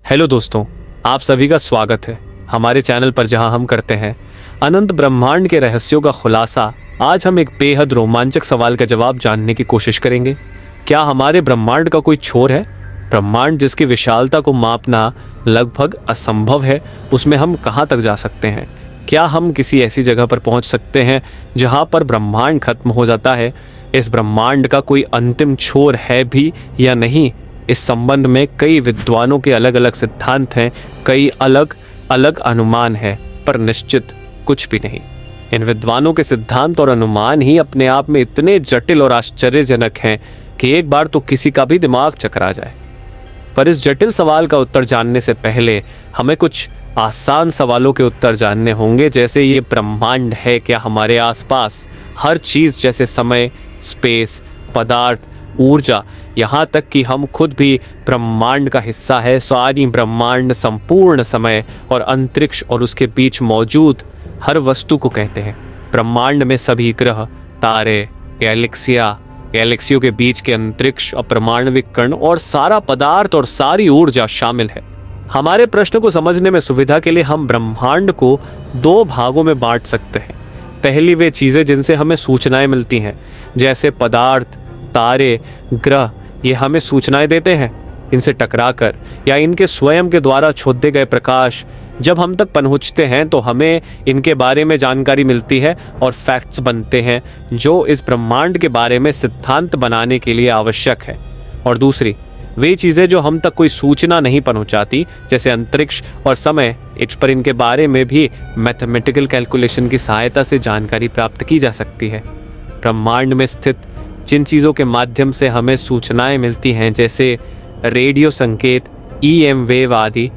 Hello दोस्तों, आप सभी का स्वागत है हमारे चैनल पर, जहां हम करते हैं अनंत ब्रह्मांड के रहस्यों का खुलासा। आज हम एक बेहद रोमांचक सवाल का जवाब जानने की कोशिश करेंगे। क्या हमारे ब्रह्मांड का कोई छोर है? ब्रह्मांड जिसकी विशालता को मापना लगभग असंभव है, उसमें हम कहां तक जा सकते हैं? क्या हम किसी ऐसी जगह पर पहुंच सकते हैं जहां पर ब्रह्मांड खत्म हो जाता है? इस ब्रह्मांड का कोई अंतिम छोर है भी या नहीं? इस संबंध में कई विद्वानों के अलग अलग सिद्धांत हैं, कई अलग अलग अनुमान हैं, पर निश्चित कुछ भी नहीं। इन विद्वानों के सिद्धांत और अनुमान ही अपने आप में इतने जटिल और आश्चर्यजनक हैं कि एक बार तो किसी का भी दिमाग चकरा जाए। पर इस जटिल सवाल का उत्तर जानने से पहले हमें कुछ आसान सवालों के उत्तर जानने होंगे, जैसे ये ब्रह्मांड है क्या हमारे आसपास? हर चीज़ जैसे समय, स्पेस, पदार्थ, ऊर्जा, यहाँ तक कि हम खुद भी ब्रह्मांड का हिस्सा है। सारी ब्रह्मांड, संपूर्ण समय और अंतरिक्ष और उसके बीच मौजूद हर वस्तु को कहते हैं। ब्रह्मांड में सभी ग्रह, तारे, गैलेक्सियों के बीच के अंतरिक्ष, अपरमाणविक कण और सारा पदार्थ और सारी ऊर्जा शामिल है। हमारे प्रश्न को समझने में सुविधा के लिए हम ब्रह्मांड को दो भागों में बांट सकते हैं। पहली वे चीज़ें जिनसे हमें सूचनाएं मिलती हैं, जैसे पदार्थ, तारे, ग्रह, ये हमें सूचनाएं देते हैं। इनसे टकराकर या इनके स्वयं के द्वारा छोड़े गए प्रकाश जब हम तक पहुंचते हैं तो हमें इनके बारे में जानकारी मिलती है और फैक्ट्स बनते हैं जो इस ब्रह्मांड के बारे में सिद्धांत बनाने के लिए आवश्यक है। और दूसरी वे चीज़ें जो हम तक कोई सूचना नहीं पहुंचाती, जैसे अंतरिक्ष और समय, इस पर इनके बारे में भी मैथमेटिकल कैलकुलेशन की सहायता से जानकारी प्राप्त की जा सकती है। ब्रह्मांड में स्थित जिन चीज़ों के माध्यम से हमें सूचनाएं मिलती हैं, जैसे रेडियो संकेत, EM वेव आदि,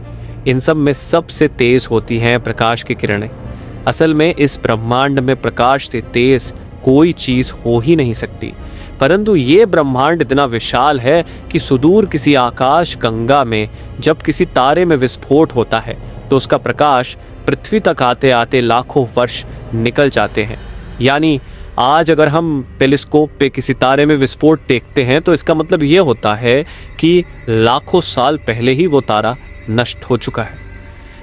इन सब में सबसे तेज़ होती हैं प्रकाश की किरणें। असल में इस ब्रह्मांड में प्रकाश से तेज़ कोई चीज़ हो ही नहीं सकती, परंतु ये ब्रह्मांड इतना विशाल है कि सुदूर किसी आकाश गंगा में जब किसी तारे में विस्फोट होता है तो उसका प्रकाश पृथ्वी तक आते आते लाखों वर्ष निकल जाते हैं। यानी आज अगर हम टेलीस्कोप पे किसी तारे में विस्फोट देखते हैं तो इसका मतलब ये होता है कि लाखों साल पहले ही वो तारा नष्ट हो चुका है।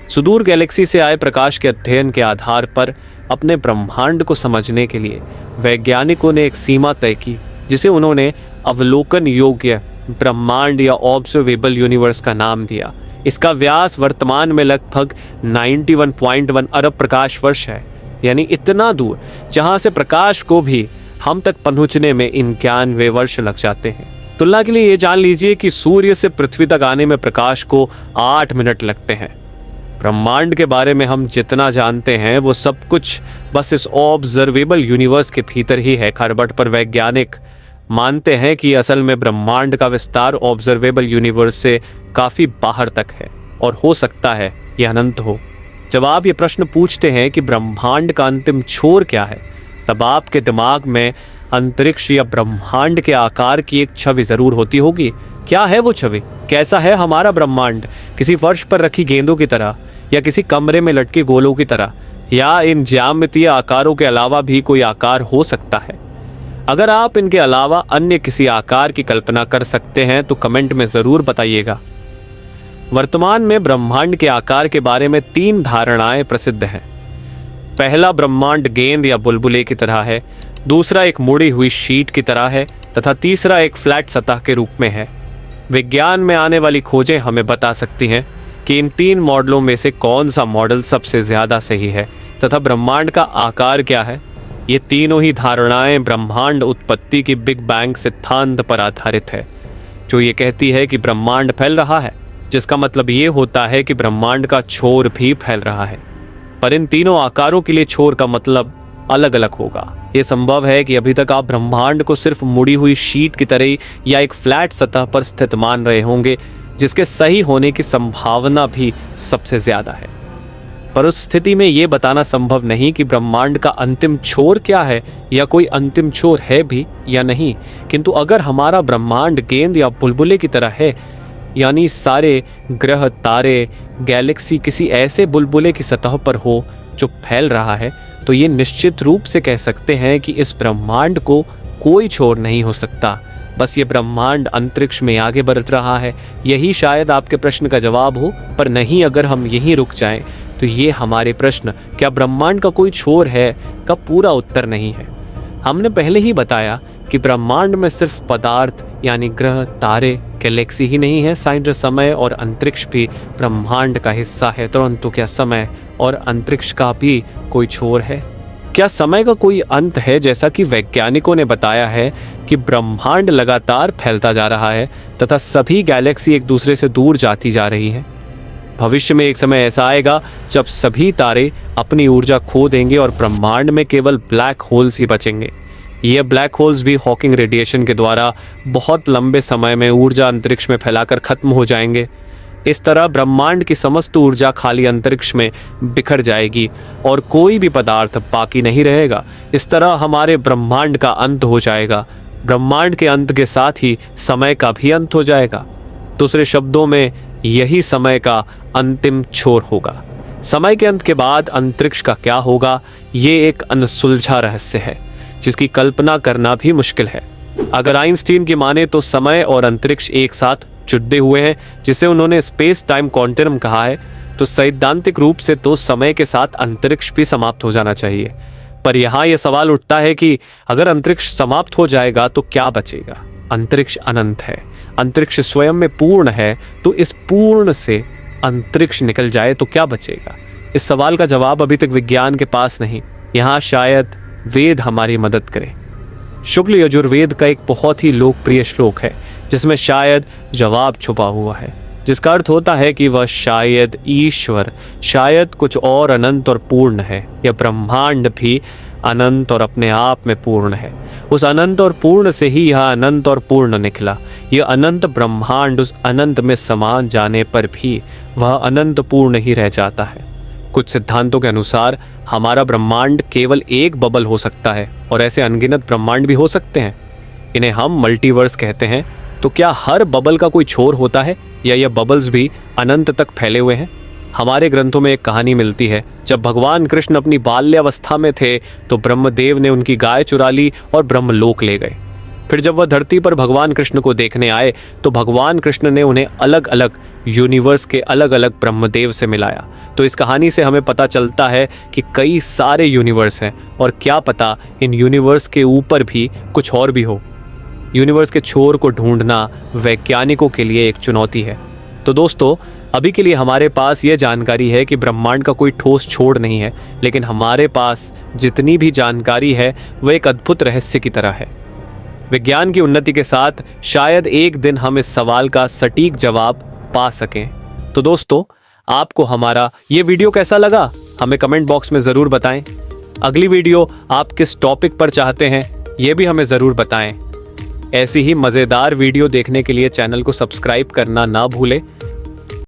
सुदूर गैलेक्सी से आए प्रकाश के अध्ययन के आधार पर अपने ब्रह्मांड को समझने के लिए वैज्ञानिकों ने एक सीमा तय की, जिसे उन्होंने अवलोकन योग्य ब्रह्मांड या ऑब्जर्वेबल यूनिवर्स का नाम दिया। इसका व्यास वर्तमान में लगभग 91.1 अरब प्रकाश वर्ष है, यानी इतना दूर जहां से प्रकाश को भी हम तक पहुंचने में 91 वर्ष लग जाते हैं। तुलना के लिए ये जान लीजिए कि सूर्य से पृथ्वी तक आने में प्रकाश को 8 मिनट लगते हैं। ब्रह्मांड के बारे में हम जितना जानते हैं वो सब कुछ बस इस ऑब्जर्वेबल यूनिवर्स के भीतर ही है। खरबट पर वैज्ञानिक मानते हैं कि असल में ब्रह्मांड का विस्तार ऑब्जर्वेबल यूनिवर्स से काफ़ी बाहर तक है और हो सकता है ये अनंत हो। जब आप ये प्रश्न पूछते हैं कि ब्रह्मांड का अंतिम छोर क्या है, तब आपके दिमाग में अंतरिक्ष या ब्रह्मांड के आकार की एक छवि ज़रूर होती होगी। क्या है वो छवि? कैसा है हमारा ब्रह्मांड? किसी फर्श पर रखी गेंदों की तरह, या किसी कमरे में लटके गोलों की तरह, या इन ज्यामितीय आकारों के अलावा भी कोई आकार हो सकता है? अगर आप इनके अलावा अन्य किसी आकार की कल्पना कर सकते हैं तो कमेंट में ज़रूर बताइएगा। वर्तमान में ब्रह्मांड के आकार के बारे में 3 धारणाएं प्रसिद्ध हैं। पहला, ब्रह्मांड गेंद या बुलबुले की तरह है, दूसरा एक मुड़ी हुई शीट की तरह है, तथा तीसरा एक फ्लैट सतह के रूप में है। विज्ञान में आने वाली खोजें हमें बता सकती हैं कि इन 3 मॉडलों में से कौन सा मॉडल सबसे ज़्यादा सही है तथा ब्रह्मांड का आकार क्या है। ये तीनों ही धारणाएं ब्रह्मांड उत्पत्ति की बिग बैंग सिद्धांत पर आधारित है, जो ये कहती है कि ब्रह्मांड फैल रहा है, जिसका मतलब ये होता है कि ब्रह्मांड का छोर भी फैल रहा है। पर इन तीनों आकारों के लिए छोर का मतलब अलग अलग होगा। ये संभव है कि अभी तक आप ब्रह्मांड को सिर्फ मुड़ी हुई शीट की तरह या एक फ्लैट सतह पर स्थित मान रहे होंगे, जिसके सही होने की संभावना भी सबसे ज़्यादा है। पर उस स्थिति में ये बताना संभव नहीं कि ब्रह्मांड का अंतिम छोर क्या है या कोई अंतिम छोर है भी या नहीं। किंतु अगर हमारा ब्रह्मांड गेंद या बुलबुले की तरह है, यानी सारे ग्रह, तारे, गैलेक्सी किसी ऐसे बुलबुले की सतह पर हो जो फैल रहा है, तो ये निश्चित रूप से कह सकते हैं कि इस ब्रह्मांड को कोई छोर नहीं हो सकता। बस ये ब्रह्मांड अंतरिक्ष में आगे बढ़ रहा है। यही शायद आपके प्रश्न का जवाब हो, पर नहीं, अगर हम यहीं रुक जाएं तो ये हमारे प्रश्न क्या ब्रह्मांड का कोई छोर है का पूरा उत्तर नहीं है। हमने पहले ही बताया कि ब्रह्मांड में सिर्फ पदार्थ यानी ग्रह, तारे, गैलेक्सी ही नहीं है, साइंस, समय और अंतरिक्ष भी ब्रह्मांड का हिस्सा है। परंतु क्या समय और अंतरिक्ष का भी कोई छोर है? क्या समय का कोई अंत है? जैसा कि वैज्ञानिकों ने बताया है कि ब्रह्मांड लगातार फैलता जा रहा है तथा सभी गैलेक्सी एक दूसरे से दूर जाती जा रही हैं। भविष्य में एक समय ऐसा आएगा जब सभी तारे अपनी ऊर्जा खो देंगे और ब्रह्मांड में केवल ब्लैक होल्स ही बचेंगे। ये ब्लैक होल्स भी हॉकिंग रेडिएशन के द्वारा बहुत लंबे समय में ऊर्जा अंतरिक्ष में फैलाकर खत्म हो जाएंगे। इस तरह ब्रह्मांड की समस्त ऊर्जा खाली अंतरिक्ष में बिखर जाएगी और कोई भी पदार्थ बाकी नहीं रहेगा। इस तरह हमारे ब्रह्मांड का अंत हो जाएगा। ब्रह्मांड के अंत के साथ ही समय का भी अंत हो जाएगा। दूसरे शब्दों में यही समय का अंतिम छोर होगा। समय के अंत के बाद अंतरिक्ष का क्या होगा, ये एक अनसुलझा रहस्य है जिसकी कल्पना करना भी मुश्किल है। अगर आइंस्टीन की माने तो समय और अंतरिक्ष एक साथ जुड़े हुए हैं, जिसे उन्होंने स्पेस टाइम कॉन्टिनम कहा है, तो सैद्धांतिक रूप से तो समय के साथ अंतरिक्ष भी समाप्त हो जाना चाहिए। पर यहाँ यह सवाल उठता है कि अगर अंतरिक्ष समाप्त हो जाएगा तो क्या बचेगा? अंतरिक्ष अनंत है, अंतरिक्ष स्वयं में पूर्ण है, तो इस पूर्ण से अंतरिक्ष निकल जाए तो क्या बचेगा? इस सवाल का जवाब अभी तक विज्ञान के पास नहीं। यहाँ शायद वेद हमारी मदद करे। शुक्ल यजुर्वेद का एक बहुत ही लोकप्रिय श्लोक है जिसमें शायद जवाब छुपा हुआ है, जिसका अर्थ होता है कि वह शायद ईश्वर, शायद कुछ और अनंत और पूर्ण है। यह ब्रह्मांड भी अनंत और अपने आप में पूर्ण है। उस अनंत और पूर्ण से ही यह अनंत और पूर्ण निकला। यह अनंत ब्रह्मांड उस अनंत में समा जाने पर भी वह अनंत पूर्ण ही रह जाता है। कुछ सिद्धांतों के अनुसार हमारा ब्रह्मांड केवल एक बबल हो सकता है और ऐसे अनगिनत ब्रह्मांड भी हो सकते हैं। इन्हें हम मल्टीवर्स कहते हैं। तो क्या हर बबल का कोई छोर होता है या यह बबल्स भी अनंत तक फैले हुए हैं? हमारे ग्रंथों में एक कहानी मिलती है। जब भगवान कृष्ण अपनी बाल्यावस्था में थे तो ब्रह्मदेव ने उनकी गाय चुरा ली और ब्रह्मलोक ले गए। फिर जब वह धरती पर भगवान कृष्ण को देखने आए तो भगवान कृष्ण ने उन्हें अलग अलग यूनिवर्स के अलग अलग ब्रह्मदेव से मिलाया। तो इस कहानी से हमें पता चलता है कि कई सारे यूनिवर्स हैं और क्या पता इन यूनिवर्स के ऊपर भी कुछ और भी हो। यूनिवर्स के छोर को ढूंढना वैज्ञानिकों के लिए एक चुनौती है। तो दोस्तों, अभी के लिए हमारे पास ये जानकारी है कि ब्रह्मांड का कोई ठोस छोर नहीं है, लेकिन हमारे पास जितनी भी जानकारी है वह एक अद्भुत रहस्य की तरह है। विज्ञान की उन्नति के साथ शायद एक दिन हम इस सवाल का सटीक जवाब पा सकें। तो दोस्तों, आपको हमारा ये वीडियो कैसा लगा हमें कमेंट बॉक्स में ज़रूर बताएं। अगली वीडियो आप किस टॉपिक पर चाहते हैं ये भी हमें ज़रूर बताएं। ऐसी ही मज़ेदार वीडियो देखने के लिए चैनल को सब्सक्राइब करना ना भूलें